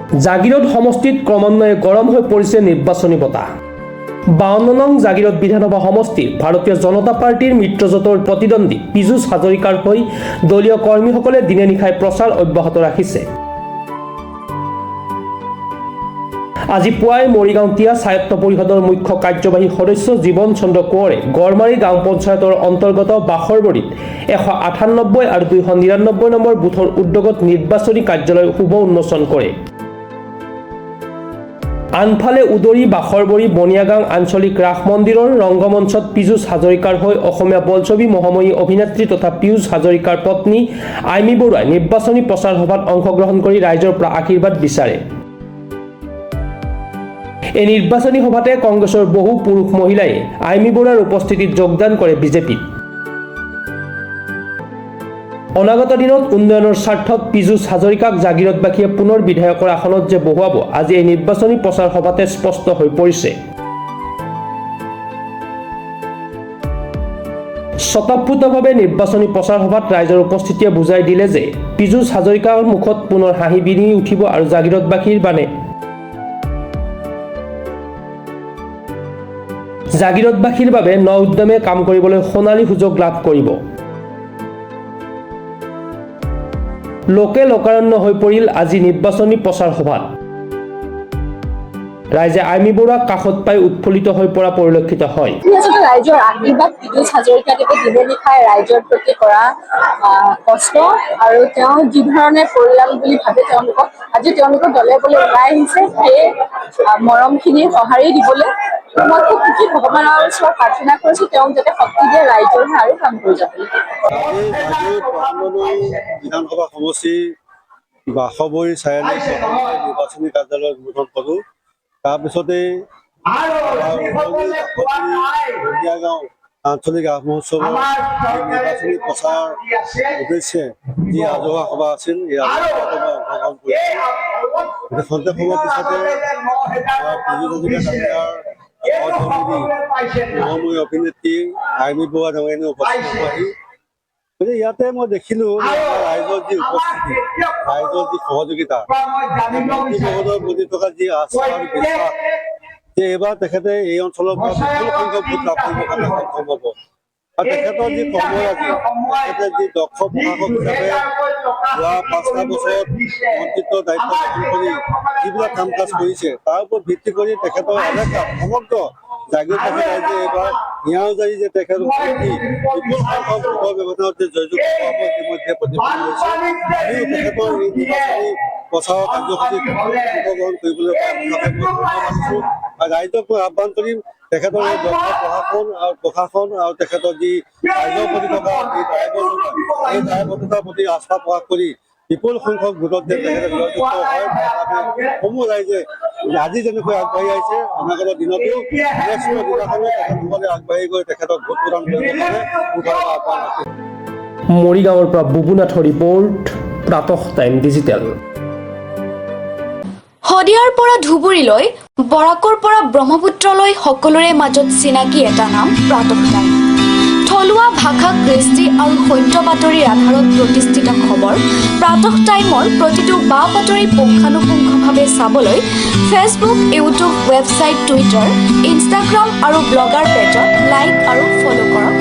জাগিৰোড সমষ্টিত ক্ৰমান্বয়ে গৰম হৈ পৰিছে নিৰ্বাচনী বতাহ। 52 নং জাগিৰোড বিধানসভা সমষ্টিৰ ভাৰতীয় জনতা পাৰ্টিৰ মিত্ৰজোঁটৰ প্ৰতিদ্বন্দ্বী পীযুষ হাজৰিকাৰ হৈ দলীয় কৰ্মীসকলে দিনে নিশাই প্ৰচাৰ অব্যাহত ৰাখিছে। আজি পুৱাই মৰিগাঁও টিয়া স্বায়ত্ত পৰিষদৰ মুখ্য কাৰ্যবাহী সদস্য জীৱন চন্দ্ৰ কোঁৱৰে গড়মাৰী গাঁও পঞ্চায়তৰ অন্তৰ্গত বাখৰবৰীত 198 আৰু 299 নম্বৰ বুথৰ উদ্যোগত নিৰ্বাচনী কাৰ্যালয় শুভ উন্মোচন কৰে। আনফালে উদৰি বাখৰবৰী বনিয়াগাং আঞ্চলিক ৰাস মন্দিৰৰ ৰংগমঞ্চত পীযুষ হাজৰিকাৰ হৈ অসমীয়া বোলছবি মহাময়ী অভিনেত্ৰী তথা পীযুষ হাজৰিকাৰ পত্নী আইমী বৰুৱাই নিৰ্বাচনী প্ৰচাৰ সভাত অংশগ্ৰহণ কৰি ৰাইজৰ পৰা আশীৰ্বাদ বিচাৰে। এই নিৰ্বাচনী সভাতে কংগ্ৰেছৰ বহু পুৰুষ মহিলাই আইমী বৰুৱাৰ উপস্থিতিত যোগদান কৰে বিজেপিত। অনাগত দিনত উন্নয়নৰ স্বাৰ্থত পীযুষ হাজৰিকাক জাগিৰোডবাসীয়ে পুনৰ বিধায়কৰ আসনত যে বহুৱাব আজি এই নিৰ্বাচনী প্ৰচাৰ সভাতে স্পষ্ট হৈ পৰিছে। স্বতঃস্ফূৰ্তভাৱে নিৰ্বাচনী প্ৰচাৰ সভাত ৰাইজৰ উপস্থিতিয়ে বুজাই দিলে যে পীযুষ হাজৰিকাৰ মুখত পুনৰ হাঁহি বিৰিঙি উঠিব আৰু জাগিৰোডবাসীৰ বানে জাগিৰোডবাসীৰ বাবে ন উদ্যমে কাম কৰিবলৈ সোণালী সুযোগ লাভ কৰিব। লোকে লোকাৰণ্য হৈ পৰিল আজি নিৰ্বাচনী প্ৰচাৰ সভাত। ৰাইজে আইমী বৰুৱাক কাষত পাই উৎফুল্লিত হৈ পৰা পৰিলক্ষিত হয়। ৰাইজৰ আশীৰ্বাদ পীযুষ হাজৰিকাদেৱে দিনে নিশাই ৰাইজৰ প্ৰতি কৰা কষ্ট আৰু তেওঁ যি ধৰণে পৰিয়াল বুলি ভাবে তেওঁলোকক আজি তেওঁলোকৰ দলে বলে ওলাই আহিছে সেই মৰমখিনি সঁহাৰি দিবলৈ। মই খুব সুখী, ভগৱানৰ ওচৰত প্ৰাৰ্থনা কৰিছো তেওঁক যাতে শক্তি দিয়ে ৰাইজৰ হৈ আৰু কাম কৰি যাব। বিধানসভা সমষ্টি বাখৰবৰী চাৰিআলি নিৰ্বাচনী কাৰ্যালয় উদ্বোধন কৰো। তাৰপিছতে গাঁও আঞ্চলিক ৰাস মহোৎসৱৰ নিৰ্বাচনী প্ৰচাৰ উদ্দেশ্যে যি ৰাজহুৱা সভা আছিল এই ৰাজহুৱা সভাত অংশগ্ৰহণ কৰিছিল। খন্তেক সময়ৰ পিছতে মহাময়ী অভিনেত্ৰী আইমী বৰুৱা ডাঙৰীয়ানী উপস্থিত হোৱাহি গতিকে ইয়াতে মই দেখিলো ৰাইজৰ যি উপস্থিতি, ৰাইজৰ যি সহযোগিতা, মন্ত্ৰীমহোদয়ৰ প্ৰতি থকা যি আস্থা আৰু বিশ্বাস যে এইবাৰ তেখেতে এই অঞ্চলৰ পৰা বিপুল সংখ্যক ভোট লাভ কৰিবৰ কাৰণে সক্ষম হ'ব আৰু তেখেতৰ যি কৰ্মৰাজি, তেখেতে যি দক্ষ প্ৰশাসক হিচাপে যোৱা 5টা বছৰত মন্ত্ৰিত্বৰ দায়িত্ব পালন কৰি যিবিলাক কাম কাজ কৰিছে তাৰ ওপৰত ভিত্তি কৰি তেখেতৰ এলেকাত সমগ্ৰ জাগিৰোডবাসী ৰাইজে এইবাৰ নিয়াও জাৰি যে তেখেত বিপুল সংখ্যক ভোটৰ ব্যৱধানত জয়যুক্ত হোৱাব ইতিমধ্যে প্ৰতিফলিত হৈছে। আমিও তেখেতৰ এই নিৰ্বাচনী প্ৰচাৰৰ কাৰ্যসূচীত অংশগ্ৰহণ কৰিবলৈ ৰাইজক মই আহ্বান কৰিম তেখেতৰ এই দক্ষ প্ৰশাসন আৰু তেখেতৰ যি ৰাইজৰ প্ৰতি থকা এই দায়বদ্ধতাৰ প্ৰতি আস্থা প্ৰকাশ কৰি বিপুল সংখ্যক ভোটত তেখেতে জয়যুক্ত হয়। সমূহ ৰাইজে আজি যেনেকৈ আগবাঢ়ি আহিছে অনাগত দিনতো ইলেকশ্যনৰ দিনাখনো তেখেতসকলে আগবাঢ়ি গৈ তেখেতক ভোট প্ৰদান কৰিব পাৰে আহ্বান আছে। মৰিগাঁৱৰ পৰা বুবুনাথৰ ৰিপৰ্ট, প্ৰাতঃ টাইম ডিজিটেল। শদিয়াৰ পৰা ধুবুৰীলৈ, বৰাকৰ পৰা ব্ৰহ্মপুত্ৰলৈ সকলোৰে মাজত চিনাকি এটা নাম প্ৰাতঃ টাইম। থলুৱা ভাষা, কৃষ্টি আৰু সত্য বাতৰিৰ আধাৰত প্ৰতিষ্ঠিত খবৰ প্ৰাতঃ টাইমৰ প্ৰতিটো বা বাতৰি পুংখানুপুংখভাৱে চাবলৈ Facebook, YouTube, website, Twitter, Instagram আৰু ব্লগাৰ পেজত লাইক আৰু ফ'ল' কৰক।